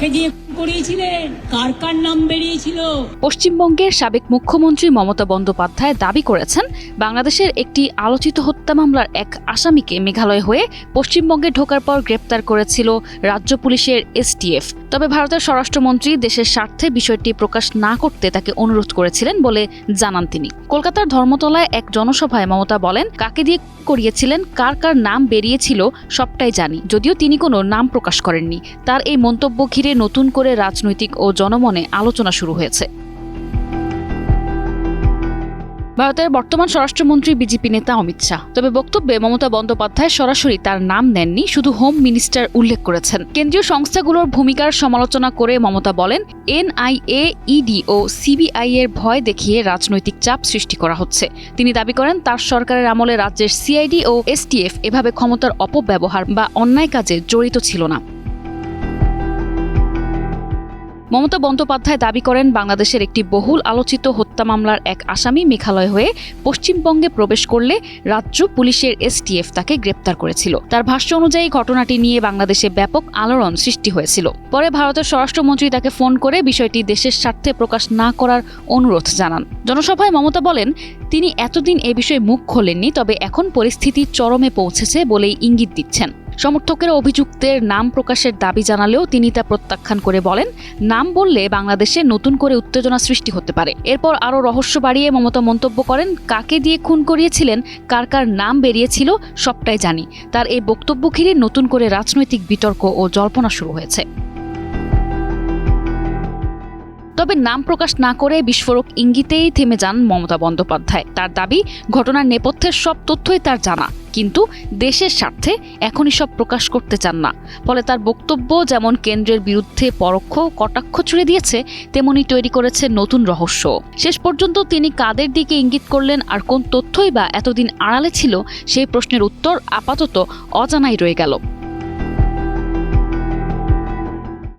কাকে দিয়ে করিয়েছিলেন, কার কার নাম বেরিয়েছিল। পশ্চিমবঙ্গের সাবেক মুখ্যমন্ত্রী মমতা বন্দ্যোপাধ্যায় দাবি করেছেন, বাংলাদেশের একটি আলোচিত হত্যা মামলার এক আসামিকে মেঘালয় হয়ে পশ্চিমবঙ্গে ঢোকার পর গ্রেপ্তার করেছিল রাজ্য পুলিশের এসটিএফ। তবে ভারতের স্বরাষ্ট্রমন্ত্রী দেশের স্বার্থে বিষয়টি প্রকাশ না করতে তাকে অনুরোধ করেছিলেন বলে জানান তিনি। কলকাতার ধর্মতলায় এক জনসভায় মমতা বলেন, কাকে দিয়ে করিয়েছিলেন, কার কার নাম বেরিয়েছিল সবটাই জানি, যদিও তিনি কোনো নাম প্রকাশ করেননি। তার এই মন্তব্য ঘিরে নতুন করে রাজনৈতিক ও জনমনে আলোচনা শুরু হয়েছে। ভারতের বর্তমান স্বরাষ্ট্রমন্ত্রী বিজেপি নেতা অমিত শাহ। তবে বক্তব্যে মমতা বন্দ্যোপাধ্যায় সরাসরি তার নাম নেননি, শুধু হোম মিনিস্টার উল্লেখ করেছেন। কেন্দ্রীয় সংস্থাগুলোর ভূমিকার সমালোচনা করে মমতা বলেন, এনআইএ, ইডি ও সিবিআই এর ভয় দেখিয়ে রাজনৈতিক চাপ সৃষ্টি করা হচ্ছে। তিনি দাবি করেন, তার সরকারের আমলে রাজ্যের সিআইডি ও এসটিএফ এভাবে ক্ষমতার অপব্যবহার বা অন্যায় কাজে জড়িত ছিল না। মমতা বন্দ্যোপাধ্যায় দাবি করেন, বাংলাদেশের একটি বহুল আলোচিত হত্যা মামলার এক আসামি মেঘালয় হয়ে পশ্চিমবঙ্গে প্রবেশ করলে রাজ্য পুলিশের এসটিএফ তাকে গ্রেপ্তার করেছিল। তার ভাষ্য অনুযায়ী ঘটনাটি নিয়ে বাংলাদেশে ব্যাপক আলোড়ন সৃষ্টি হয়েছিল। পরে ভারতের স্বরাষ্ট্রমন্ত্রী তাকে ফোন করে বিষয়টি দেশের স্বার্থে প্রকাশ না করার অনুরোধ জানান। জনসভায় মমতা বলেন, তিনি এতদিন এ বিষয়ে মুখ খোলেননি, তবে এখন পরিস্থিতি চরমে পৌঁছেছে বলেই ইঙ্গিত দিচ্ছেন। সমর্থকেরা অভিযুক্তের নাম প্রকাশের দাবি জানালেও তিনি তা প্রত্যাখ্যান করে বলেন, নাম বললে বাংলাদেশে নতুন করে উত্তেজনা সৃষ্টি হতে পারে। এরপর আরও রহস্য বাড়িয়ে মমতা মন্তব্য করেন, কাকে দিয়ে খুন করিয়েছিলেন, কার কার নাম বেরিয়েছিল সবটাই জানি। তার এই বক্তব্য ঘিরে নতুন করে রাজনৈতিক বিতর্ক ও জল্পনা শুরু হয়েছে। তবে নাম প্রকাশ না করে বিস্ফোরক ইঙ্গিতেই থেমে যান মমতা বন্দ্যোপাধ্যায়। তার দাবি, ঘটনার নেপথ্যের সব তথ্যই তার জানা, কিন্তু দেশের স্বার্থে এখনই সব প্রকাশ করতে চান না। ফলে তার বক্তব্য যেমন কেন্দ্রের বিরুদ্ধে পরোক্ষ কটাক্ষ ছুড়ে দিয়েছে, তেমনি তৈরি করেছে নতুন রহস্য। শেষ পর্যন্ত তিনি কাদের দিকে ইঙ্গিত করলেন আর কোন তথ্যই বা এতদিন আড়ালে ছিল, সেই প্রশ্নের উত্তর আপাতত অজানাই রয়ে গেল।